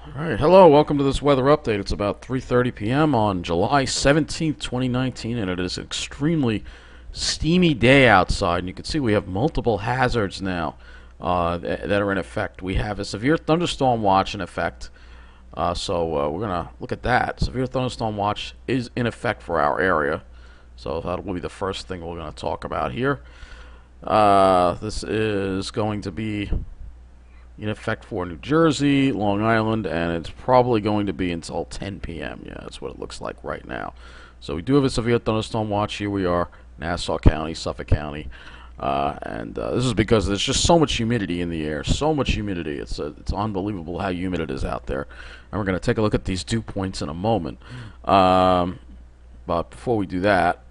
Alright, hello, welcome to this weather update. It's about 3:30 p.m. on July 17th, 2019, and it is an extremely steamy day outside. And you can see we have multiple hazards now that are in effect. We have a severe thunderstorm watch in effect, so we're going to look at that. Severe thunderstorm watch is in effect for our area, so that will be the first thing we're going to talk about here. This is going to be in effect for New Jersey, Long Island, and it's probably going to be until 10 p.m. Yeah, that's what it looks like right now. So we do have a severe thunderstorm watch. Here we are, Nassau County, Suffolk County, and this is because there's just so much humidity in the air. So much humidity. It's unbelievable how humid it is out there. And we're going to take a look at these dew points in a moment. But before we do that,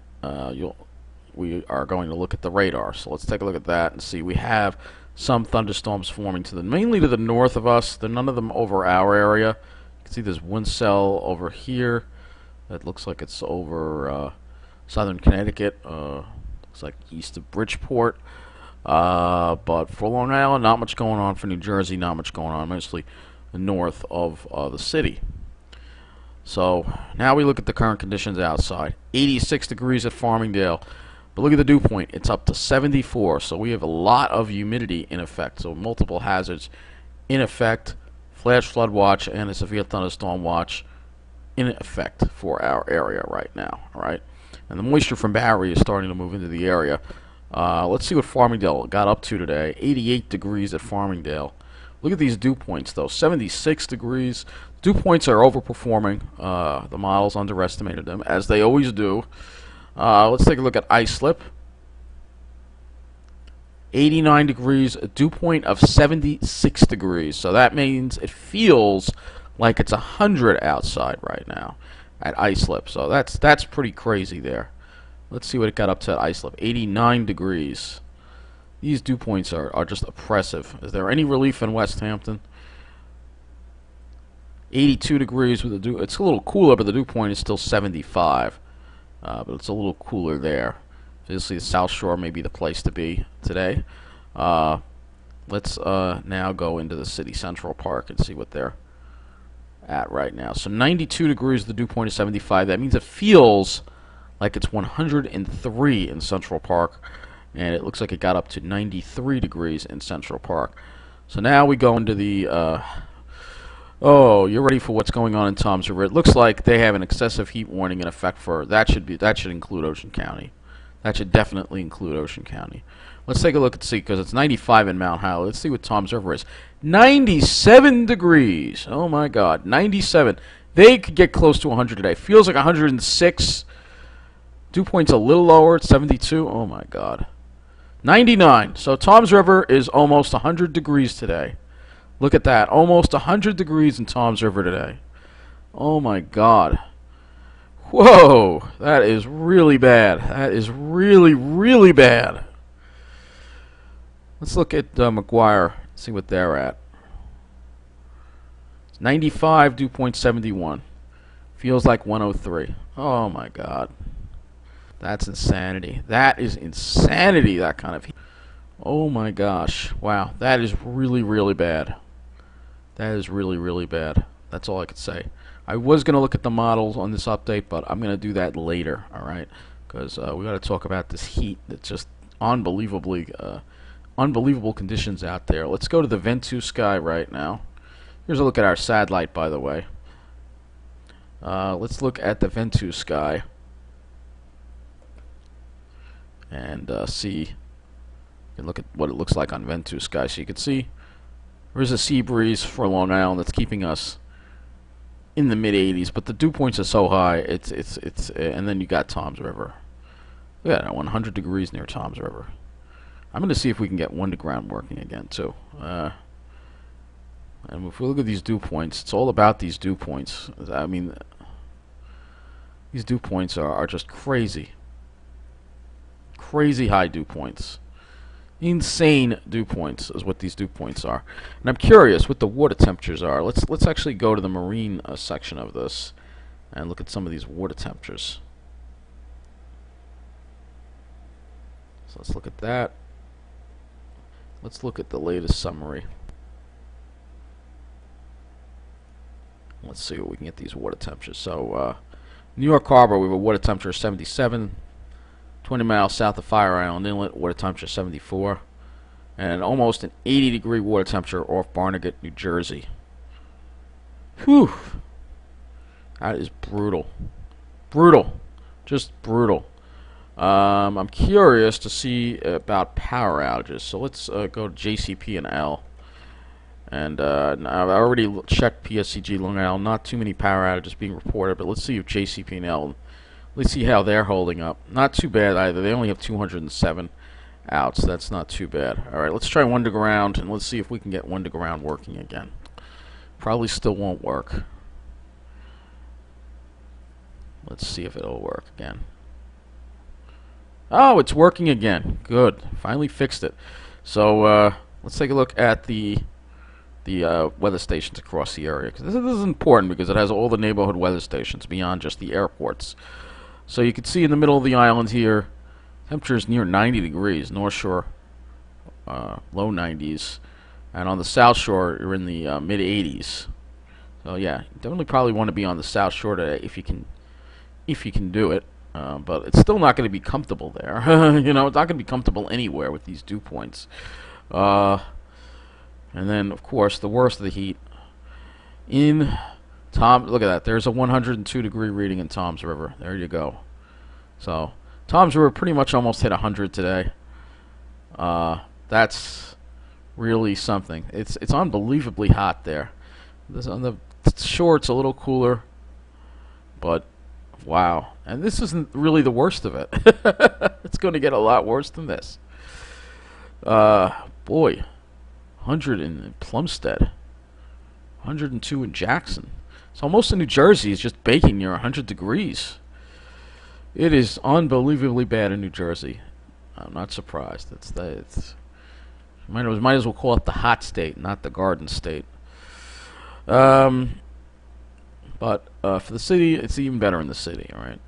we are going to look at the radar. So let's take a look at that and see. We have some thunderstorms forming mainly to the north of us. There are none of them over our area. You can see there's one cell over here that looks like it's over southern Connecticut. Looks like east of Bridgeport. But for Long Island, not much going on. For New Jersey, not much going on. Mostly north of the city. So now we look at the current conditions outside. 86 degrees at Farmingdale. But look at the dew point. It's up to 74. So we have a lot of humidity in effect. So multiple hazards in effect. Flash flood watch and a severe thunderstorm watch in effect for our area right now. All right. And the moisture from Barry is starting to move into the area. Let's see what Farmingdale got up to today. 88 degrees at Farmingdale. Look at these dew points, though. 76 degrees. Dew points are overperforming. The models underestimated them, as they always do. Let's take a look at Islip. 89 degrees, a dew point of 76 degrees. So that means it feels like it's 100 outside right now at Islip. So that's pretty crazy there. Let's see what it got up to at Islip. 89 degrees. These dew points are just oppressive. Is there any relief in West Hampton? 82 degrees with the dew. It's a little cooler, but the dew point is still 75. But it's a little cooler there. Obviously, the South Shore may be the place to be today. Let's now go into the City Central Park and see what they're at right now. So 92 degrees, the dew point is 75. That means it feels like it's 103 in Central Park. And it looks like it got up to 93 degrees in Central Park. So now we go into the... oh, you're ready for what's going on in Toms River. It looks like they have an excessive heat warning in effect for... That should include Ocean County. That should definitely include Ocean County. Let's take a look and see, because it's 95 in Mount Holly. Let's see what Toms River is. 97 degrees. Oh, my God. 97. They could get close to 100 today. Feels like 106. Dew point's a little lower. It's 72. Oh, my God. 99. So Toms River is almost 100 degrees today. Look at that. Almost 100 degrees in Toms River today. Oh my God. Whoa. That is really bad. That is really, really bad. Let's look at McGuire. See what they're at. 95, dew point 71. Feels like 103. Oh my God. That's insanity. That is insanity, that kind of heat. Oh my gosh. Wow. That is really, really bad. That is really, really bad. That's all I could say. I was going to look at the models on this update, but I'm going to do that later, alright? Because we got to talk about this heat that's just unbelievably, unbelievable conditions out there. Let's go to the Ventus sky right now. Here's a look at our satellite, by the way. Let's look at the Ventus sky. And see, you can look at what it looks like on Ventus sky. So you can see there's a sea breeze for Long Island that's keeping us in the mid 80s, but the dew points are so high. And then you got Toms River. Look at that, 100 degrees near Toms River. I'm going to see if we can get wind to ground working again too. And if we look at these dew points, it's all about these dew points. I mean, these dew points are just crazy. Crazy high dew points. Insane dew points is what these dew points are. And I'm curious what the water temperatures are. Let's actually go to the marine section of this and look at some of these water temperatures. So let's look at that. Let's look at the latest summary. Let's see what we can get these water temperatures. So, New York Harbor, we have a water temperature of 77. 20 miles south of Fire Island Inlet, water temperature 74. And almost an 80-degree water temperature off Barnegat, New Jersey. Whew. That is brutal. Brutal. Just brutal. I'm curious to see about power outages. So let's go to JCP and L. And I've already checked PSCG Long Island. Not too many power outages being reported, but let's see if JCP and L. Let's see how they're holding up. Not too bad either. They only have 207 outs. That's not too bad. All right, let's try one to ground, and let's see if we can get one to ground working again. Probably still won't work. Let's see if it'll work again. Oh, it's working again. Good. Finally fixed it. So let's take a look at the weather stations across the area. 'Cause this is important because it has all the neighborhood weather stations beyond just the airports. So you can see in the middle of the island here, temperature is near 90 degrees. North Shore, low 90s. And on the South Shore, you're in the mid-80s. So yeah, you definitely probably want to be on the South Shore today if you can do it. But it's still not going to be comfortable there. You know, it's not going to be comfortable anywhere with these dew points. And then, of course, the worst of the heat in look at that. There's a 102-degree reading in Toms River. There you go. So Toms River pretty much almost hit 100 today. That's really something. It's unbelievably hot there. On the shore, it's a little cooler, but wow. And this isn't really the worst of it. It's going to get a lot worse than this. Boy, 100 in Plumstead, 102 in Jackson. So most of New Jersey is just baking near 100 degrees. It is unbelievably bad in New Jersey. I'm not surprised. Might as well call it the hot state, not the garden state. But for the city, it's even better in the city, all right?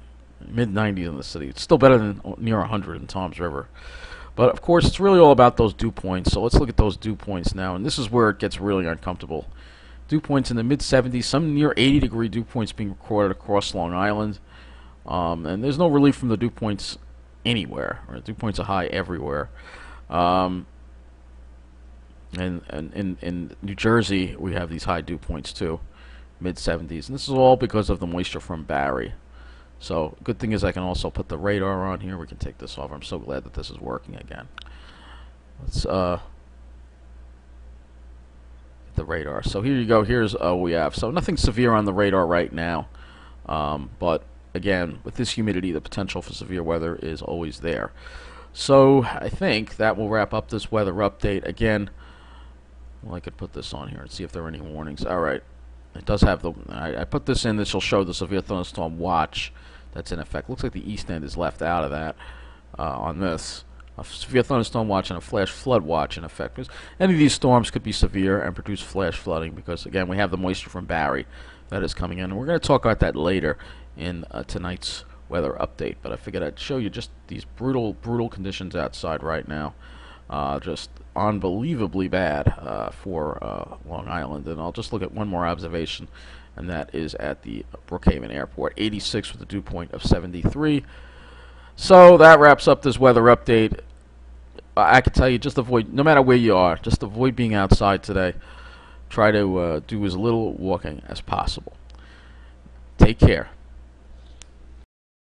Mid-90s in the city. It's still better than near 100 in Toms River. But, of course, it's really all about those dew points. So let's look at those dew points now. And this is where it gets really uncomfortable. Dew points in the mid-70s, some near 80-degree dew points being recorded across Long Island. And there's no relief from the dew points anywhere. Right? Dew points are high everywhere. And in New Jersey, we have these high dew points too, mid-70s. And this is all because of the moisture from Barry. So, good thing is I can also put the radar on here. We can take this off. I'm so glad that this is working again. Let's get the radar. So here you go. Here's what we have. So nothing severe on the radar right now. But, again, with this humidity, the potential for severe weather is always there. So, I think that will wrap up this weather update. Again, well, I could put this on here and see if there are any warnings. All right. It does have the... I put this in. This will show the severe thunderstorm watch that's in effect. Looks like the east end is left out of that on this. A severe thunderstorm watch and a flash flood watch in effect. Because any of these storms could be severe and produce flash flooding because, again, we have the moisture from Barry that is coming in. And we're going to talk about that later in tonight's weather update. But I figured I'd show you just these brutal, brutal conditions outside right now. Just unbelievably bad for Long Island. And I'll just look at one more observation, and that is at the Brookhaven Airport. 86 with a dew point of 73. So that wraps up this weather update. I can tell you, just avoid, no matter where you are, just avoid being outside today. Try to do as little walking as possible. Take care.